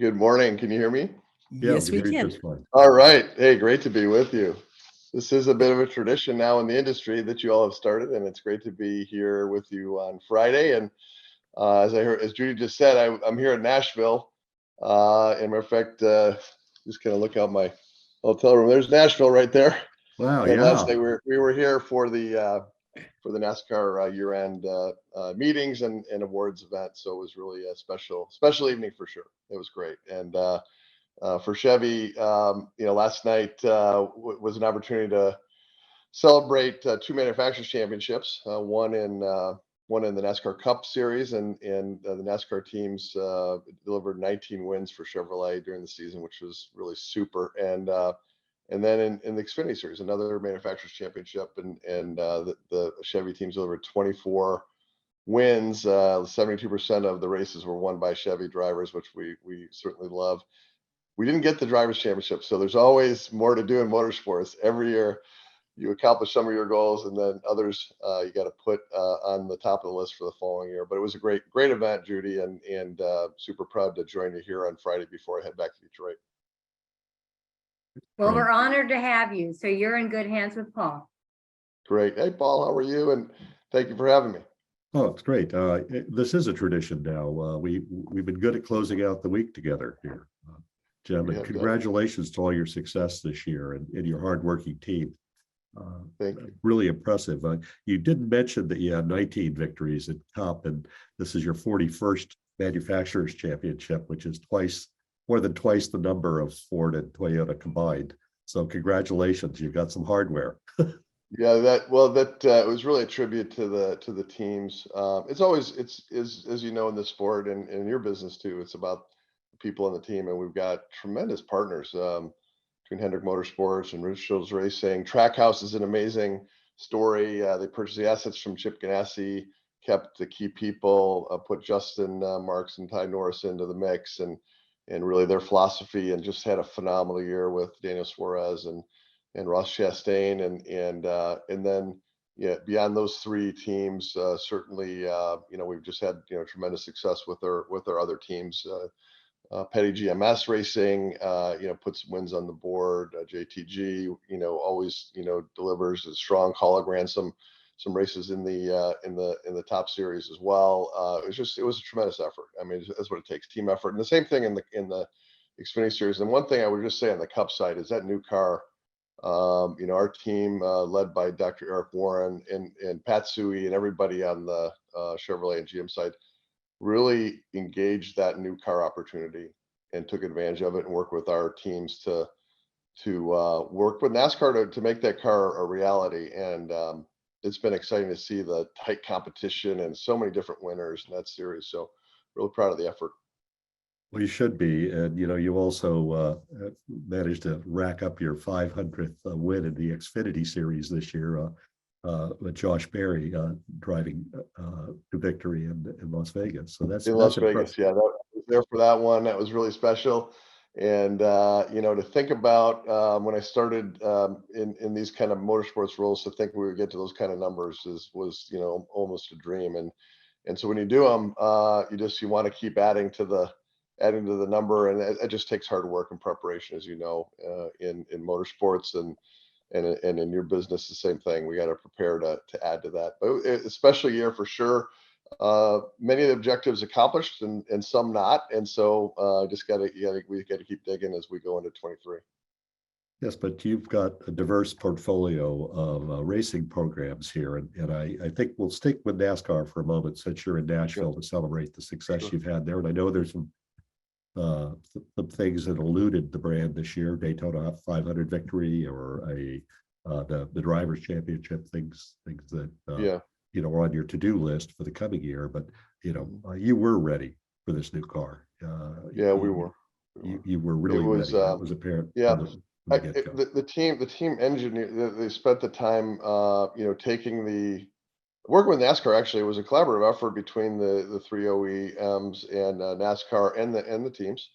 Good morning. Can you hear me? Yeah, Yes, we we hear you can. just fine. All right. Hey, great to be with you. This is a bit of a tradition now in the industry that you all have started, and it's great to be here with you on Friday. And as Judy just said, I'm here in Nashville. And matter of fact, just kind of look out my hotel room. There's Nashville right there. Wow, And last yeah. night we were here for the NASCAR year-end meetings and awards event. So it was really a special evening for sure. It was great. And for Chevy, last night was an opportunity to celebrate two manufacturers championships, one in the NASCAR Cup Series, and the NASCAR teams delivered 19 wins for Chevrolet during the season, which was really super. And then in the Xfinity Series, another manufacturers championship, and the Chevy teams delivered 24 wins. 72% of the races were won by Chevy drivers, which we certainly love. We didn't get the drivers championship, so there's always more to do in motorsports. Every year you accomplish some of your goals, and then others you got to put on the top of the list for the following year. But it was a great event, Judy, and super proud to join you here on Friday before I head back to Detroit. Well, Great. we're honored to have you. So you're in good hands with Paul. Great. Hey, Paul, how are you? And thank you for having me. Oh, it's great. This is a tradition now. We've been good at closing out the week together here. Jim, and Yeah, congratulations to all your success this year and your hardworking team. Thank you. Really impressive. You didn't mention that you had 19 victories at Cup, and this is your 41st Manufacturers Championship, which is more than twice the number of Ford and Toyota combined. So congratulations, you got some hardware. Yeah, that was really a tribute to the teams. It's as you know, in this sport and in your business too, it's about the people on the team, and we've got tremendous partners between Hendrick Motorsports and Roots Racing. Trackhouse is an amazing story. They purchased the assets from Chip Ganassi, kept the key people, put Justin Marks and Ty Norris into the mix, and really their philosophy, and just had a phenomenal year with Daniel Suarez and Ross Chastain, and then beyond those three teams, certainly we've just had tremendous success with our other teams. Petty GMS Racing, put some wins on the board. JTG, always delivers a strong. Colleague ran some races in the top series as well. It was a tremendous effort. I mean, that's what it takes, team effort. And the same thing in the Xfinity Series. And one thing I would just say on the Cup side is that new car. Our team led by Dr. Eric Warren and Pat Sui and everybody on the Chevrolet and GM side really engaged that new car opportunity and took advantage of it and worked with our teams to work with NASCAR to make that car a reality. And it's been exciting to see the tight competition and so many different winners in that series. So really proud of the effort. Well, you should be. And, you also managed to rack up your 500th win in the Xfinity Series this year with Josh Berry driving to victory in Las Vegas. So that's Las impressive. Vegas. Yeah, I was there for that one. That was really special. And, to think about when I started in these kind of motorsports roles, to think we would get to those kind of numbers was almost a dream. And so when you do them, you want to keep adding to the number, and it just takes hard work and preparation, as you know, in motorsports and in your business, the same thing. We got to prepare to add to that. But it's a special year for sure. Many of the objectives accomplished and some not, and so we got to keep digging as we go into 23. Yes, but you've got a diverse portfolio of racing programs here, and I think we'll stick with NASCAR for a moment, since you're in Nashville, to celebrate the success you've had there. And I know there's some things that eluded the brand this year: Daytona 500 victory, or the drivers championship, things that are on your to-do list for the coming year. But you were ready for this new car. We were. You were really ready. That was apparent. Yeah. From the get-go. The team engineer, they spent the time working with NASCAR. Actually, it was a collaborative effort between the three OEMs and NASCAR and the teams,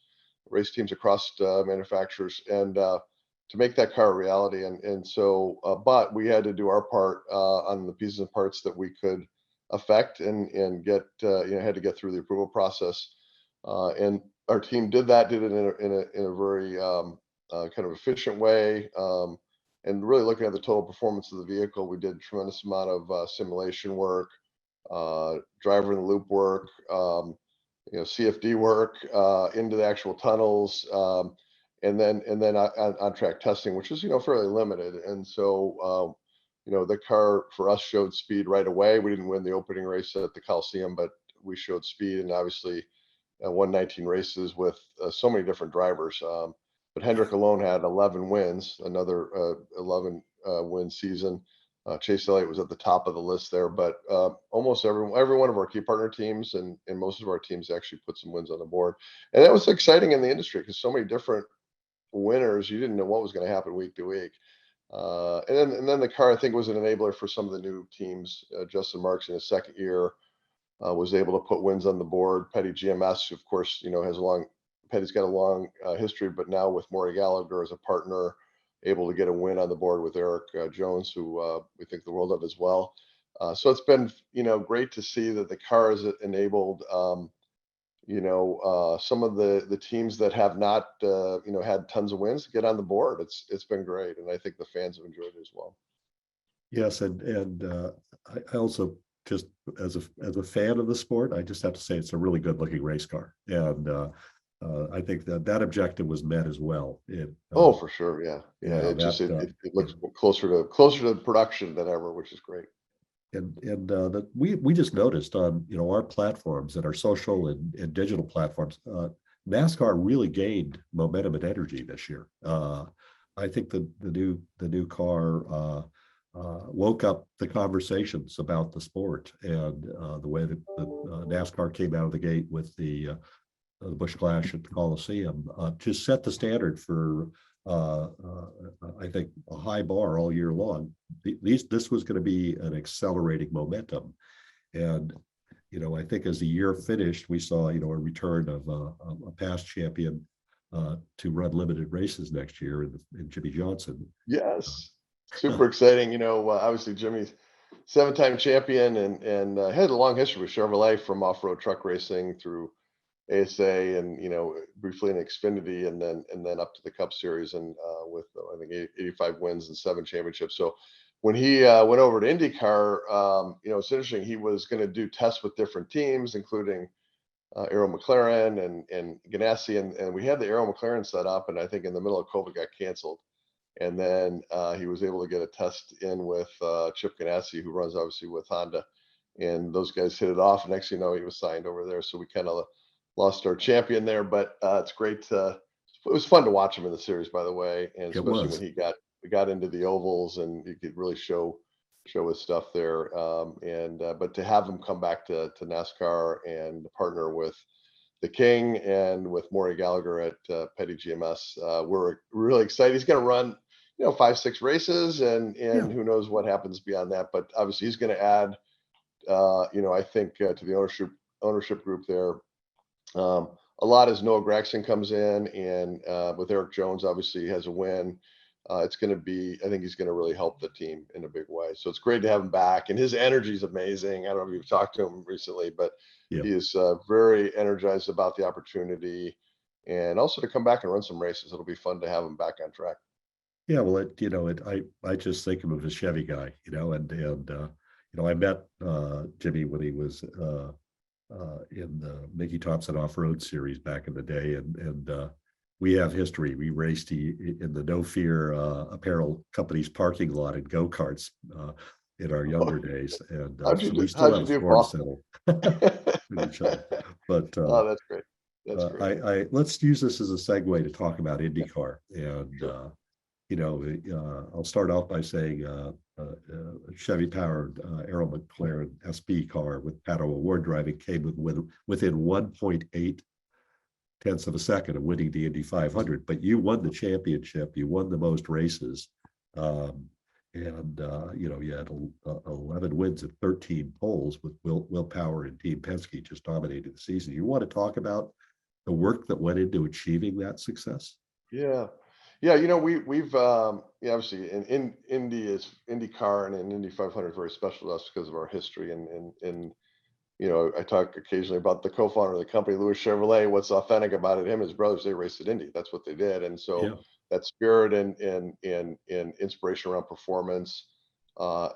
race teams across manufacturers, and to make that car a reality. And so, but we had to do our part on the pieces and parts that we could affect and get had to get through the approval process. And our team did it in a very kind of efficient way. And really looking at the total performance of the vehicle, we did a tremendous amount of simulation work, driver in the loop work, CFD work into the actual tunnels, and then on track testing, which is fairly limited. And so the car for us showed speed right away. We didn't win the opening race at the Coliseum, but we showed speed, and obviously won 19 races with so many different drivers. But Hendrick alone had 11 wins, another 11 win season. Chase Elliott was at the top of the list there, but almost every one of our key partner teams and most of our teams actually put some wins on the board. And that was exciting in the industry because so many different winners, you didn't know what was going to happen week to week. And then the car, I think, was an enabler for some of the new teams. Justin Marks in his second year was able to put wins on the board. Petty GMS, of course, Petty's got a long history, but now with Maury Gallagher as a partner, able to get a win on the board with Eric Jones, who we think the world of as well. So it's been, great to see that the car has enabled, some of the teams that have not, had tons of wins get on the board. It's been great, and I think the fans have enjoyed it as well. Yes, and I also just as a fan of the sport, I just have to say it's a really good looking race car, and I think that objective was met as well. For sure, yeah. It looks closer to production than ever, which is great. And we just noticed on our platforms and our social and digital platforms, NASCAR really gained momentum and energy this year. I think the new car woke up the conversations about the sport, and the way that the NASCAR came out of the gate with the Busch Clash at the Coliseum just set the standard for I think a high bar all year long. This was going to be an accelerating momentum, and I think as the year finished, we saw a return of a past champion to run limited races next year in Jimmie Johnson. Yes, super exciting. Obviously Jimmie's 7-time champion and had a long history with Chevrolet, from off-road truck racing through ASA and briefly in Xfinity and then up to the Cup Series and with I think 85 wins and 7 championships. So when he went over to IndyCar, it's interesting. He was going to do tests with different teams, including Arrow McLaren and Ganassi, and we had the Arrow McLaren set up, and I think in the middle of COVID got canceled. And then he was able to get a test in with Chip Ganassi, who runs obviously with Honda, and those guys hit it off. And next thing you know, he was signed over there. So we kind of lost our champion there, but it's great it was fun to watch him in the series, by the way, and especially when he got into the ovals and he could really show his stuff there. But to have him come back to NASCAR and partner with the King and with Maury Gallagher at Petty GMS, we're really excited. He's going to run 5-6 races, and who knows what happens beyond that. But obviously he's going to add I think to the ownership group there. A lot as Noah Gragson comes in, and with Eric Jones, obviously he has a win. It's going to be, I think he's going to really help the team in a big way. So it's great to have him back, and his energy is amazing. I don't know if you've talked to him recently, but he is very energized about the opportunity, and also to come back and run some races. It'll be fun to have him back on track. Yeah, well, I just think of him as a Chevy guy, and I met Jimmie when he was in the Mickey Thompson Off-Road Series back in the day, and we have history. We raced in the No Fear Apparel Company's parking lot in go-karts in our younger days, and so we still have a score to settle with each other. But that's great. That's great. Let's use this as a segue to talk about IndyCar, and I'll start off by saying Chevy-powered Arrow McLaren SP car with Pato Award driving came within 1.8 tenths of a second of winning the Indy 500. But you won the championship. You won the most races, and you had 11 wins and 13 poles with Will Power and Team Penske just dominated the season. You want to talk about the work that went into achieving that success? Yeah. We've obviously in IndyCar and in Indy 500 is very special to us because of our history and I talk occasionally about the co-founder of the company, Louis Chevrolet. What's authentic about it? Him and his brothers, they raced at Indy. That's what they did. And so Yeah. that spirit and inspiration around performance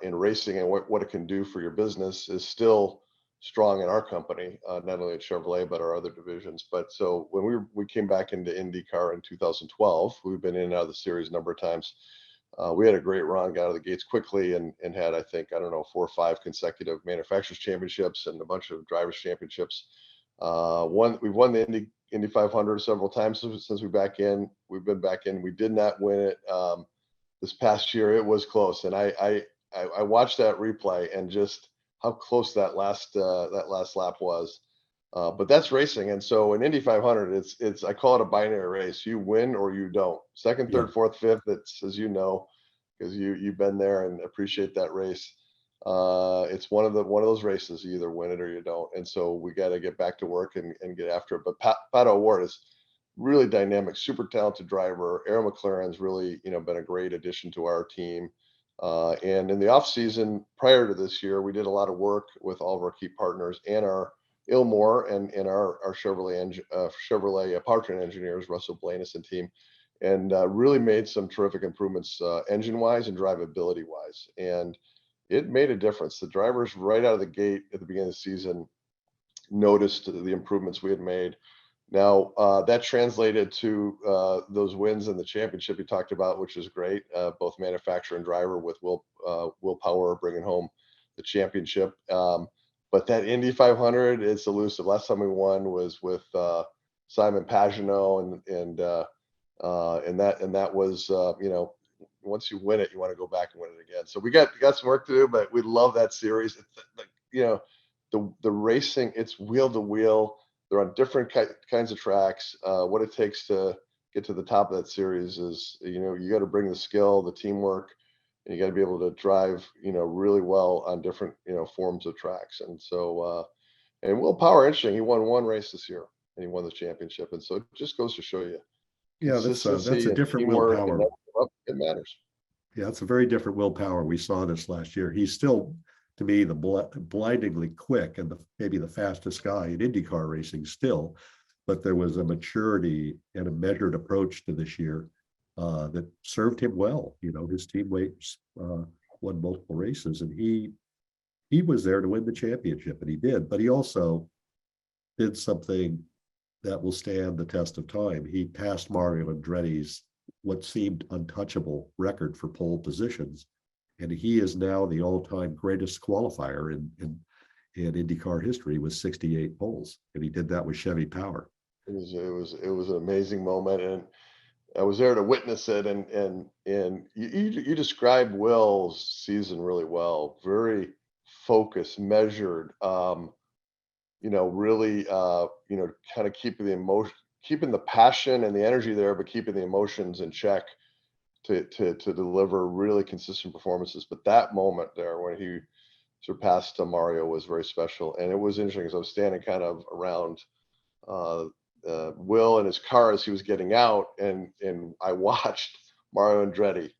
in racing and what it can do for your business is still strong in our company, not only at Chevrolet but our other divisions. But so when we came back into IndyCar in 2012, we've been in and out of the series a number of times. We had a great run, got out of the gates quickly, and had, I think, I don't know, 4 or 5 consecutive manufacturers championships and a bunch of drivers championships. We've won the Indy 500 several times since we've been back in. We did not win it this past year. It was close, and I watched that replay and just how close that last lap was. But that's racing, and so in Indy 500, it's I call it a binary race. You win or you don't. Second, Yeah. third, fourth, fifth. It's, as you know, because you've been there and appreciate that race. It's one of those races. You either win it or you don't. And so we got to get back to work and get after it. But Pato O'Ward is really dynamic, super talented driver. Aaron McLaren's really been a great addition to our team. And in the off season prior to this year, we did a lot of work with all of our key partners and our Ilmore and our Chevrolet EparTrade engineers, Russell Blanis and team, and really made some terrific improvements engine wise and drivability wise. And it made a difference. The drivers right out of the gate at the beginning of the season noticed the improvements we had made. Now that translated to those wins in the championship you talked about, which is great. Both manufacturer and driver with Will Power bringing home the championship. But that Indy 500 is elusive. Last time we won was with Simon Pagenaud, and that was once you win it, you want to go back and win it again. So we got some work to do, but we love that series. The racing, it's wheel to wheel. They're on different kinds of tracks. What it takes to get to the top of that series is you got to bring the skill, the teamwork, and you got to be able to drive really well on different forms of tracks. And so and Will Power, interesting, he won one race this year and he won the championship. And so it just goes to show you, Yeah, that's consistency a and different teamwork and willpower. it matters. Yeah, it's a very different willpower. We saw this last year. He's still, to me, the blindingly quick and maybe the fastest guy in IndyCar racing still, but there was a maturity and a measured approach to this year that served him well. His teammates won multiple races, and he was there to win the championship, and he did. But he also did something that will stand the test of time. He passed Mario Andretti's what seemed untouchable record for pole positions, and he is now the all-time greatest qualifier in IndyCar history with 68 poles, and he did that with Chevy Power. It was an amazing moment, and I was there to witness it. And you described Will's season really well. Very focused, measured. Really, kind of keeping the passion and the energy there, but keeping the emotions in check to deliver really consistent performances. But that moment there when he surpassed Mario was very special. And it was interesting because I was standing kind of around Will in his car as he was getting out, and I watched Mario Andretti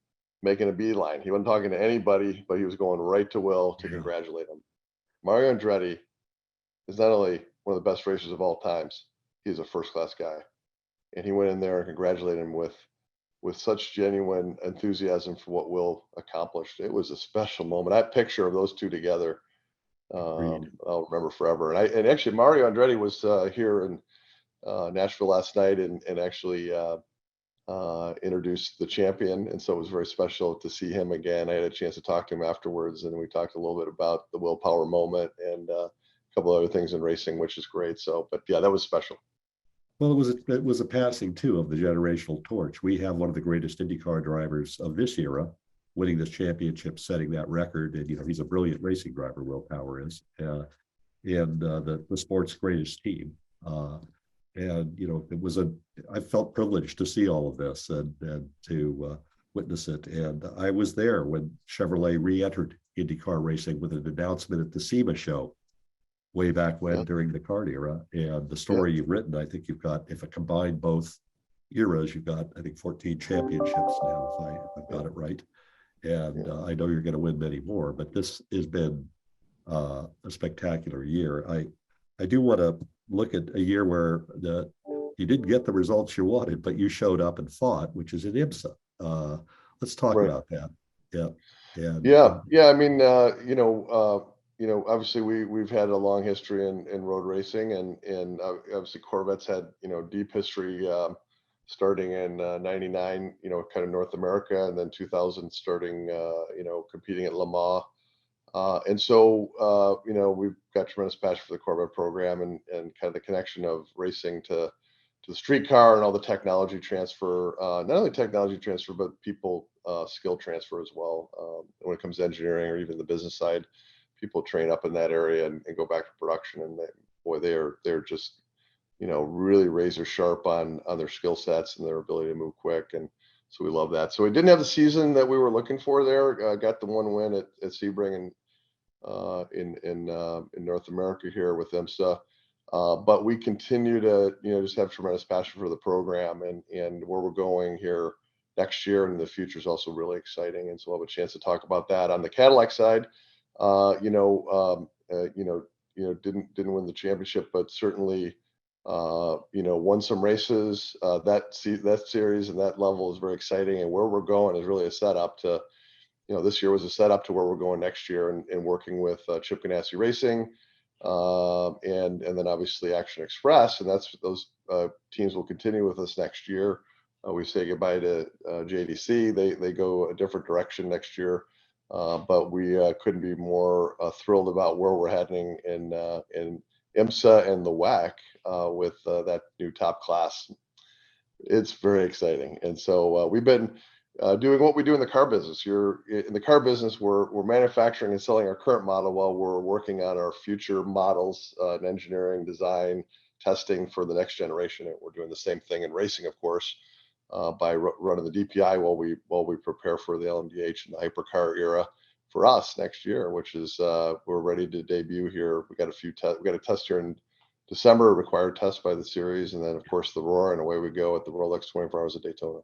making a beeline. He wasn't talking to anybody, but he was going right to Will to congratulate him. Mario Andretti is not only one of the best racers of all times, he's a first-class guy. And he went in there and congratulated him with such genuine enthusiasm for what Will accomplished. It was a special moment. That picture of those two together, I'll remember forever. And actually, Mario Andretti was here in Nashville last night and actually introduced the champion. And so it was very special to see him again. I had a chance to talk to him afterwards, and we talked a little bit about the Will Power moment and a couple other things in racing, which is great. So, but yeah, that was special. Well, it was a passing too of the generational torch. We have one of the greatest IndyCar drivers of this era winning this championship, setting that record. And he's a brilliant racing driver. Will Power is, and the sport's greatest team. And I felt privileged to see all of this and to witness it. And I was there when Chevrolet re-entered IndyCar racing with an announcement at the SEMA show way back when during the kart era. And the story you've written, I think you've got, if I combine both eras, you've got, I think, 14 championships now, if I've got it right. And I know you're going to win many more, but this has been a spectacular year. I do want to look at a year where you didn't get the results you wanted, but you showed up and fought, which is at IMSA. Let's talk Right. about that. Yeah. Yeah. I mean, obviously we've had a long history in road racing, and obviously Corvette's had deep history, starting in '99, kind of North America, and then 2000 starting, competing at Le Mans. And so, we've got tremendous passion for the Corvette program, and kind of the connection of racing to the streetcar and all the technology transfer, not only technology transfer, but people skill transfer as well. When it comes to engineering or even the business side, people train up in that area and go back to production. And they're just, really razor sharp on their skill sets and their ability to move quick. And so we love that. So we didn't have the season that we were looking for there. Got the one win at Sebring and in North America here with IMSA. But we continue to, just have tremendous passion for the program, and where we're going here next year and in the future is also really exciting. And so we'll have a chance to talk about that. On the Cadillac side, didn't win the championship, but certainly, won some races. That series and that level is very exciting. And where we're going is really a setup to, this year was a setup to where we're going next year, and working with Chip Ganassi Racing, and then obviously Action Express, and those teams will continue with us next year. We say goodbye to JDC. They go a different direction next year, but we couldn't be more thrilled about where we're heading in IMSA and the WEC, with that new top class. It's very exciting. And so we've been doing what we do in the car business. You're in the car business. We're manufacturing and selling our current model while we're working on our future models, and engineering, design, testing for the next generation. And we're doing the same thing in racing, of course, by running the DPI while we prepare for the LMDH and the hypercar era for us next year, which is we're ready to debut here. We got a test here in December, required test by the series, and then of course the Roar, and away we go at the Rolex 24 Hours of Daytona.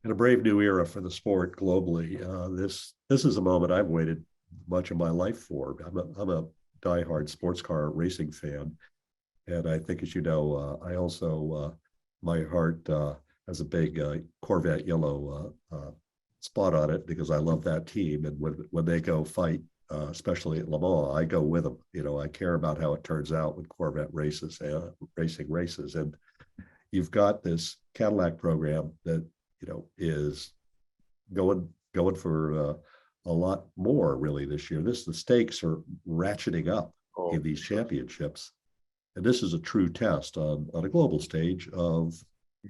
And a brave new era for the sport globally. This is a moment I've waited much of my life for. I'm a diehard sports car racing fan, and I think, as you know, I also my heart has a big Corvette yellow spot on it, because I love that team, and when they go fight, especially at Le Mans, I go with them. I care about how it turns out when Corvette racing races, and you've got this Cadillac program that is going for a lot more really this year. The stakes are ratcheting up in these championships, and this is a true test on a global stage of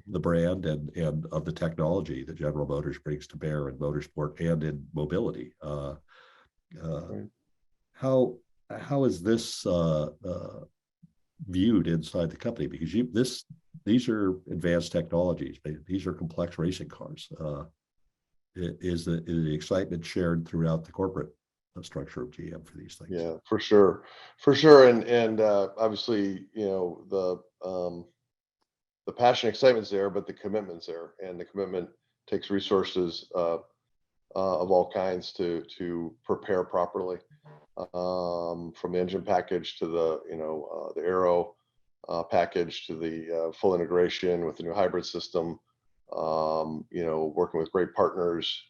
the brand and of the technology that General Motors brings to bear in motorsport and in mobility. How is this viewed inside the company? Because these are advanced technologies. These are complex racing cars. Is the excitement shared throughout the corporate structure of GM for these things? Yeah, for sure, and obviously, the passion, excitement's there, but the commitment's there, and the commitment takes resources of all kinds to prepare properly, from the engine package to the aero package to the full integration with the new hybrid system. Working with great partners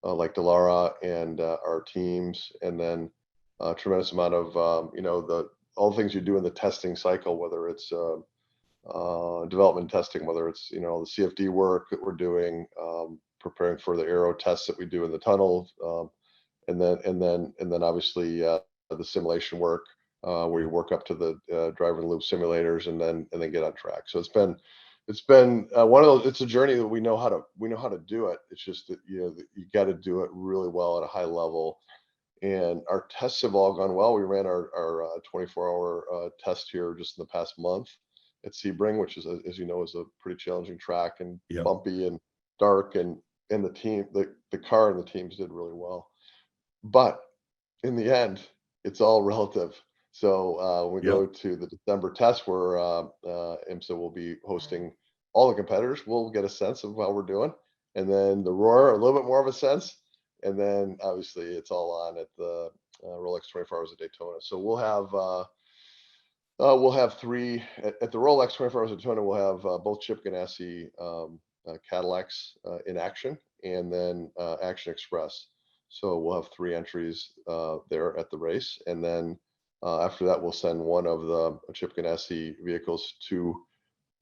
like Dallara and our teams, and then a tremendous amount of all the things you do in the testing cycle, whether it's development testing, whether it's the CFD work that we're doing, preparing for the aero tests that we do in the tunnel, and then obviously the simulation work, where you work up to the driver in the loop simulators, and then get on track. So it's been one of those. It's a journey that we know how to do it. It's just that you got to do it really well at a high level. And our tests have all gone well. We ran our 24-hour test here just in the past month at Sebring, which is, as you know, is a pretty challenging track, and bumpy and dark, and the car and the teams did really well. But in the end, it's all relative. So when we go to the December test, where IMSA will be hosting all the competitors, we'll get a sense of how we're doing, and then the Roar, a little bit more of a sense, and then obviously it's all on at the Rolex 24 Hours of Daytona. So we'll have three at the Rolex 24 Hours of Daytona. We'll have both Chip Ganassi Cadillacs in action, and then Action Express. So we'll have three entries there at the race, and then after that, we'll send one of the Chip Ganassi vehicles to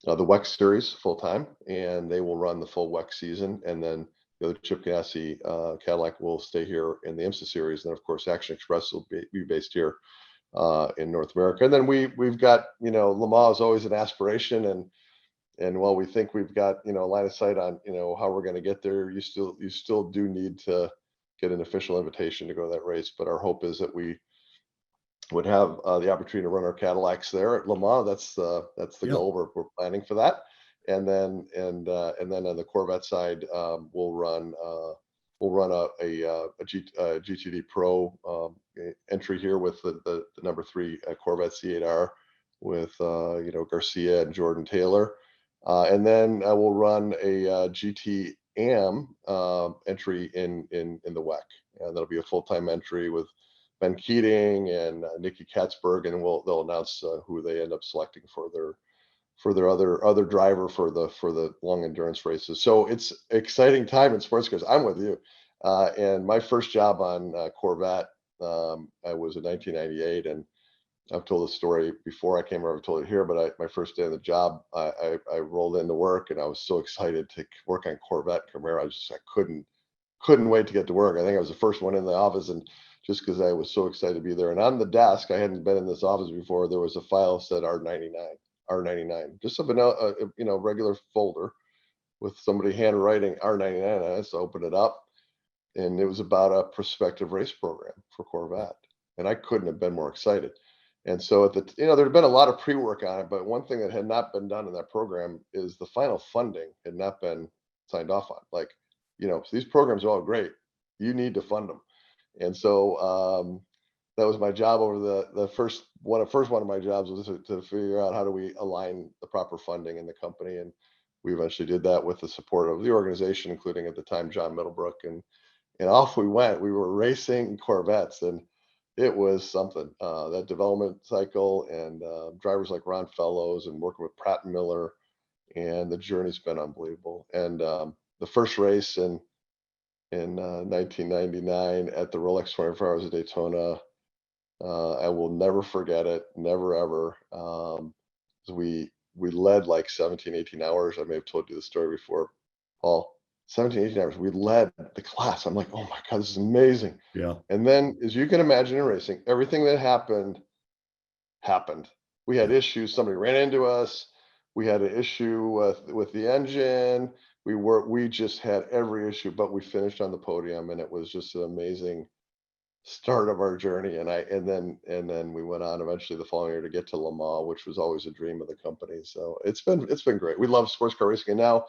the WEC series full time, and they will run the full WEC season. And then the other Chip Ganassi Cadillac will stay here in the IMSA series. And of course, Action Express will be based here in North America. And then we've got, Le Mans is always an aspiration, and while we think we've got line of sight on how we're going to get there, you still do need to get an official invitation to go to that race. But our hope is that we would have the opportunity to run our Cadillacs there at Le Mans. That's the goal. We're planning for that. And then on the Corvette side, we'll run a GTD Pro entry here with the number 3 Corvette C8R with Garcia and Jordan Taylor, and then we'll run a GT Am entry in the WEC, and that'll be a full-time entry with Ben Keating and Nikki Katzberg, and they'll announce who they end up selecting for their other driver for the long endurance races. So it's exciting time in sports cars. I'm with you. And my first job on Corvette, I was in 1998, and I've told the story before I came here. I've told it here, but my first day on the job, I rolled into work, and I was so excited to work on Corvette Camaro. I couldn't wait to get to work. I think I was the first one in the office, and just because I was so excited to be there. And on the desk, I hadn't been in this office before, there was a file that said R99, just a regular folder with somebody handwriting R99 on it. So I opened it up, and it was about a prospective race program for Corvette, and I couldn't have been more excited. And so there had been a lot of pre-work on it, but one thing that had not been done in that program is the final funding had not been signed off on. So these programs are all great. You need to fund them. And so that was my job over the first one of my jobs was to figure out how do we align the proper funding in the company. And we eventually did that with the support of the organization, including at the time, John Middlebrook, and off we went. We were racing Corvettes, and it was something, that development cycle, and drivers like Ron Fellows, and working with Pratt and Miller, and the journey's been unbelievable. And the first race in 1999 at the Rolex 24 Hours of Daytona, I will never forget it, never ever. We led like 17, 18 hours. I may have told you the story before, Paul. 17, 18 hours. We led the class. I'm like, oh my God, this is amazing. Yeah. And then, as you can imagine in racing, everything that happened. We had issues. Somebody ran into us. We had an issue with the engine. We just had every issue, but we finished on the podium, and it was just an amazing start of our journey. And then we went on eventually the following year to get to Le Mans, which was always a dream of the company. So it's been great. We love sports car racing, and now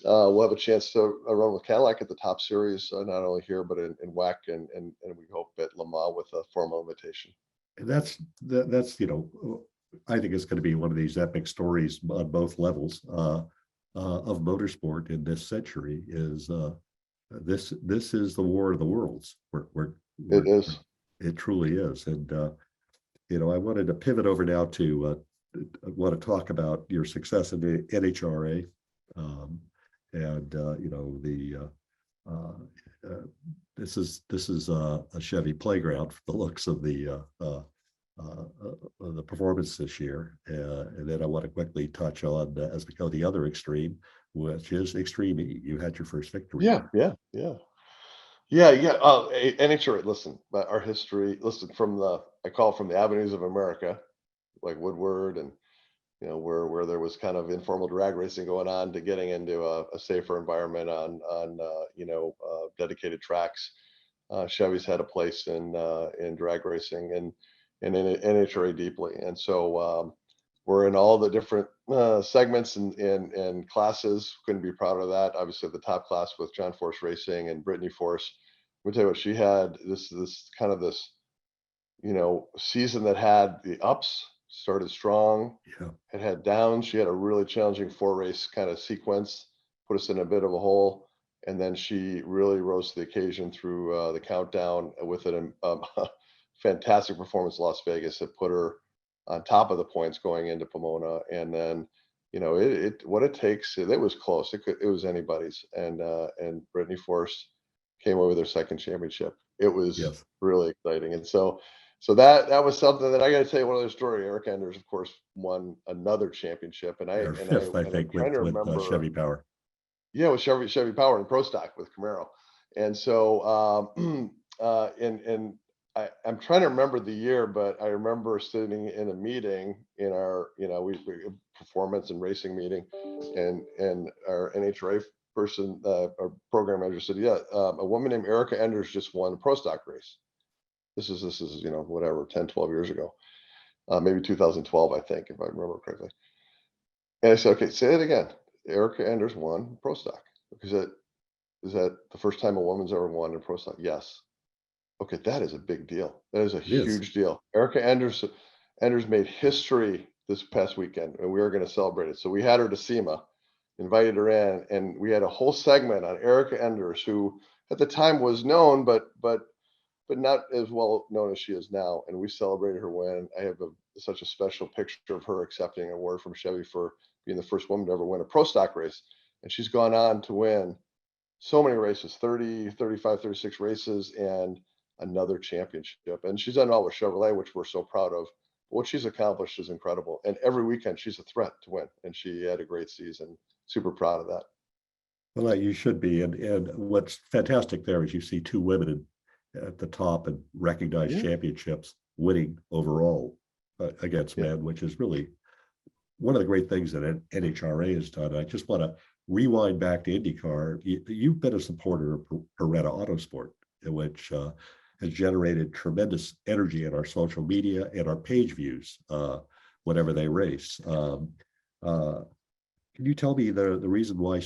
we'll have a chance to run with Cadillac at the top series, not only here but in WEC, and we hope at Le Mans with a formal invitation. And that's I think it's going to be one of these epic stories on both levels of motorsport in this century. Is this is the war of the worlds? It is. It truly is. And I wanted to pivot over now to want to talk about your success in the NHRA. This is a Chevy playground for the looks of the performance this year, and then I want to quickly touch on, as we go the other extreme, which is Extreme E. You had your first victory. Yeah. NHRA. Listen, our history. Listen, I call it from the avenues of America, like Woodward, and where there was kind of informal drag racing going on, to getting into a safer environment on dedicated tracks. Chevy's had a place in drag racing and in NHRA deeply, and so we're in all the different segments and classes. Couldn't be prouder of that. Obviously, the top class with John Force Racing and Brittany Force. Let me tell you what, she had this season that had the ups. Started strong, it had downs. She had a really challenging 4-race kind of sequence, put us in a bit of a hole, and then she really rose to the occasion through the countdown with fantastic performance in Las Vegas that put her on top of the points going into Pomona. And then, what it takes, it was close. It was anybody's. And Brittany Force came away with her second championship. It was Yes. really exciting. And so that was something that I got to tell you one other story. Eric Enders, of course, won another championship. And Or fifth, I think, I'm trying to with remember. Chevy Power. Yeah, with Chevy Power and Pro Stock with Camaro. And so, I'm trying to remember the year, but I remember sitting in a meeting in our, we performance and racing meeting, and our NHRA person, our program manager said, yeah, a woman named Erica Enders just won a Pro Stock race. This is, whatever, 10, 12 years ago, maybe 2012, I think, if I remember correctly. And I said, okay, say it again. Erica Enders won Pro Stock. Is that the first time a woman's ever won in Pro Stock? Yes. Okay, that is a big deal. That is a huge deal. Erica Enders made history this past weekend, and we were going to celebrate it. So we had her to SEMA, invited her in, and we had a whole segment on Erica Enders, who at the time was known, but not as well known as she is now. And we celebrated her win. I have such a special picture of her accepting an award from Chevy for being the first woman to ever win a Pro Stock race. And she's gone on to win so many races, 30, 35, 36 races, and another championship. And she's done it all with Chevrolet, which we're so proud of. What she's accomplished is incredible. And every weekend she's a threat to win. And she had a great season. Super proud of that. Well, you should be. And what's fantastic there is you see two women at the top and recognized championships winning overall against men, which is really one of the great things that NHRA has done. I just want to rewind back to IndyCar. You've been a supporter of Beretta Autosport, which has generated tremendous energy in our social media and our page views whenever they race. Can you tell me the reason why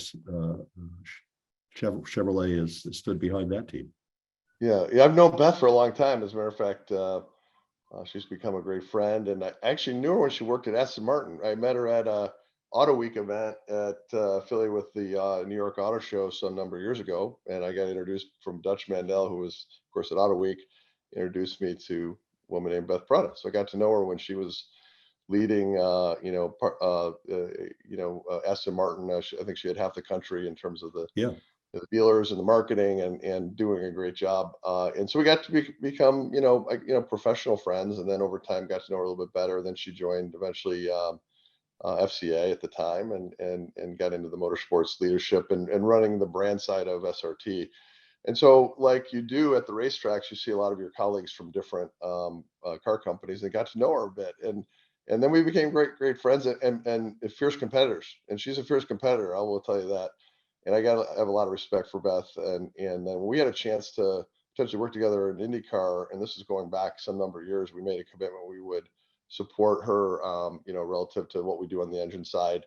Chevrolet has stood behind that team? Yeah, I've known Beth for a long time. As a matter of fact, she's become a great friend, and I actually knew her when she worked at Aston Martin. I met her at a Auto Week event at affiliated with the New York Auto Show some number of years ago, and I got introduced from Dutch Mandel, who was, of course, at Auto Week, introduced me to a woman named Beth Prada. So I got to know her when she was leading, Aston Martin. I think she had half the country in terms of the dealers and the marketing, and doing a great job. And so we got to become, professional friends, and then over time got to know her a little bit better. Then she joined eventually FCA at the time, and got into the motorsports leadership and running the brand side of SRT. And so, like you do at the racetracks, you see a lot of your colleagues from different car companies. They got to know her a bit, and then we became great friends and fierce competitors. And she's a fierce competitor, I will tell you that. And I have a lot of respect for Beth. And then we had a chance to potentially work together in IndyCar, and this is going back some number of years. We made a commitment we would support her, relative to what we do on the engine side.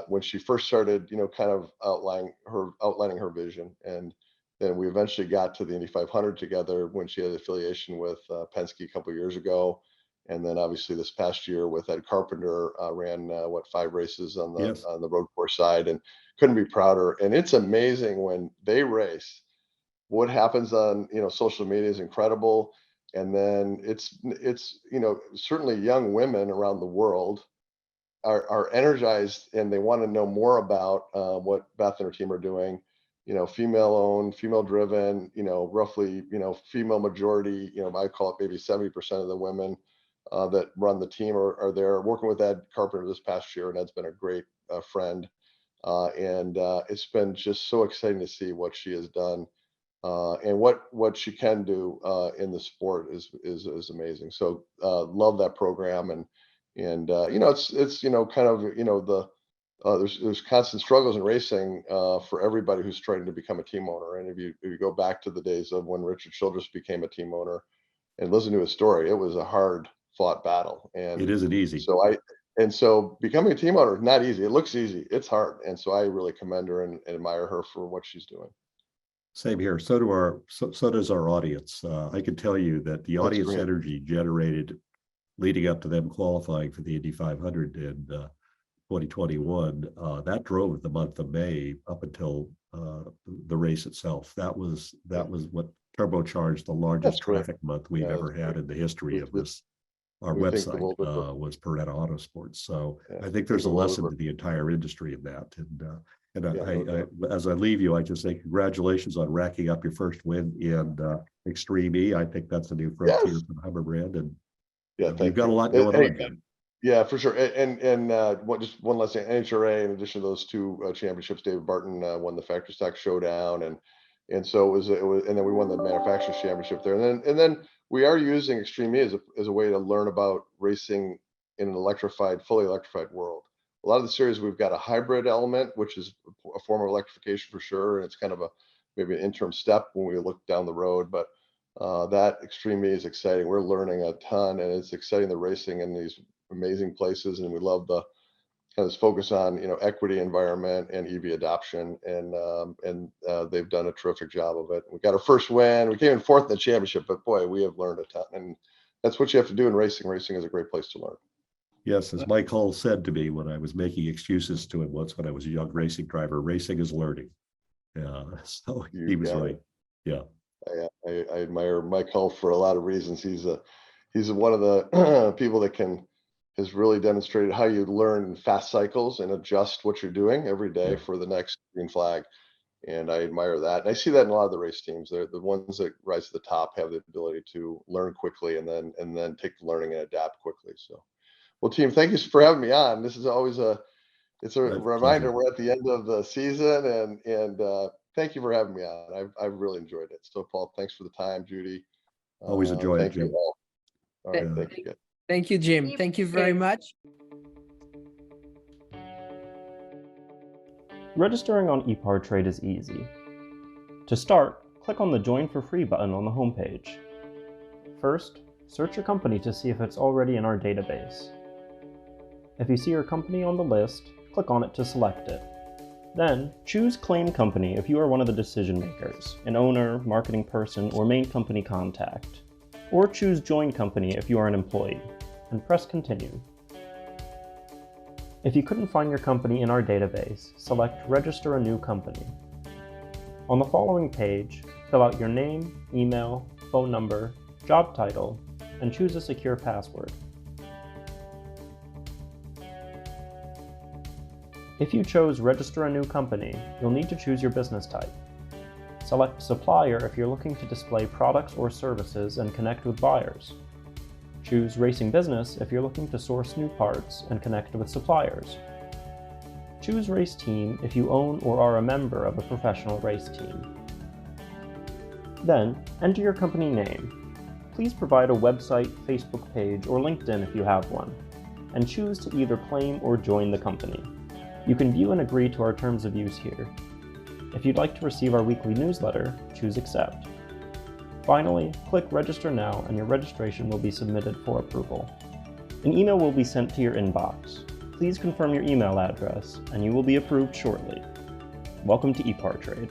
When she first started, kind of outlining her vision, and then we eventually got to the Indy 500 together when she had affiliation with Penske a couple of years ago. And then obviously this past year with Ed Carpenter, ran 5 races on the road course side, and couldn't be prouder. And it's amazing when they race, what happens on social media is incredible. And then it's certainly young women around the world are energized, and they want to know more about what Beth and her team are doing. Female owned, female driven, roughly, female majority, I call it maybe 70% of the women that run the team are there, working with Ed Carpenter this past year. And Ed's been a great friend. And it's been just so exciting to see what she has done, and what she can do in the sport is amazing. So love that program. And it's kind of, there's constant struggles in racing for everybody who's trying to become a team owner. And if you go back to the days of when Richard Childress became a team owner and listen to his story, it was a hard fought battle. And it isn't easy. So becoming a team owner is not easy. It looks easy. It's hard. And so I really commend her and admire her for what she's doing. Same here. So does our audience. I can tell you that the audience energy generated leading up to them qualifying for the Indy 500 in 2021, that drove the month of May up until the race itself. That was what turbocharged the largest That's great. traffic month we've Yeah, ever that's had great. in the history of We- this. Our we think the website world of it. was Beretta Autosports. So Yeah, I think there's a the world of lesson it. to the entire industry in that. And Yeah, no doubt. as I leave you, I just say congratulations on racking up your first win in Extreme E. I think that's a new frontier Yes. for the Hummer brand, and Yeah, you've thank got a you. lot going on, Jim. Yeah, for sure. Just one last thing, NHRA, in addition to those two championships, David Barton won the factory stock showdown, and so it was, and then we won the manufacturers championship there, and then we are using Extreme E as a way to learn about racing in an fully electrified world. A lot of the series, we've got a hybrid element, which is a form of electrification for sure, and it's kind of maybe an interim step when we look down the road, but that Extreme E is exciting. We're learning a ton, and it's exciting, the racing in these amazing places, and we love the kind of this focus on equity, environment, and EV adoption, and they've done a terrific job of it. We got our first win. We came in fourth in the championship, but boy, we have learned a ton, and that's what you have to do in racing. Racing is a great place to learn. Yes, as Mike Hull said to me when I was making excuses to him once when I was a young racing driver, racing is learning. So he was right. Yeah. I admire Mike Hull for a lot of reasons. He's one of the people that has really demonstrated how you learn in fast cycles and adjust what you're doing every day for the next green flag. And I admire that. And I see that in a lot of the race teams. They're the ones that rise to the top have the ability to learn quickly and then take the learning and adapt quickly. So, well, team, thank you for having me on. This is always it's a reminder we're at the end of the season, and thank you for having me on. I've really enjoyed it. So, Paul, thanks for the time. Judy, Always enjoy it, thank Jim. you all. All right, Yeah. thank you. Thank you, Jim. Thank you very much. Registering on EparTrade is easy. To start, click on the Join for Free button on the homepage. First, search your company to see if it's already in our database. If you see your company on the list, click on it to select it. Then, choose Claim Company if you are one of the decision makers, an owner, marketing person, or main company contact. Or choose Join Company if you are an employee, and press Continue. If you couldn't find your company in our database, select Register a New Company. On the following page, fill out your name, email, phone number, job title, and choose a secure password. If you chose Register a New Company, you'll need to choose your business type. Select Supplier if you're looking to display products or services and connect with buyers. Choose Racing Business if you're looking to source new parts and connect with suppliers. Choose Race Team if you own or are a member of a professional race team. Then, enter your company name. Please provide a website, Facebook page, or LinkedIn if you have one, and choose to either claim or join the company. You can view and agree to our terms of use here. If you'd like to receive our weekly newsletter, choose Accept. Finally, click Register Now and your registration will be submitted for approval. An email will be sent to your inbox. Please confirm your email address and you will be approved shortly. Welcome to EparTrade.